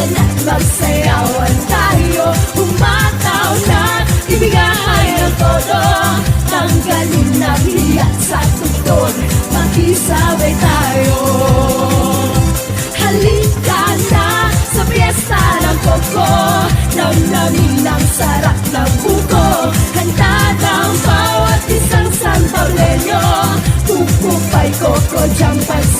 Halina't magsayawan tayo, umataw na't ibigay ang todo. Tanggalin na hiyat sa tugtog, makisabay tayo. Halika na sa piyesta ng koko, namnamin ang sarap ng buko. Handa ng bawat isang San Paulenyo, pupupay koko, jampay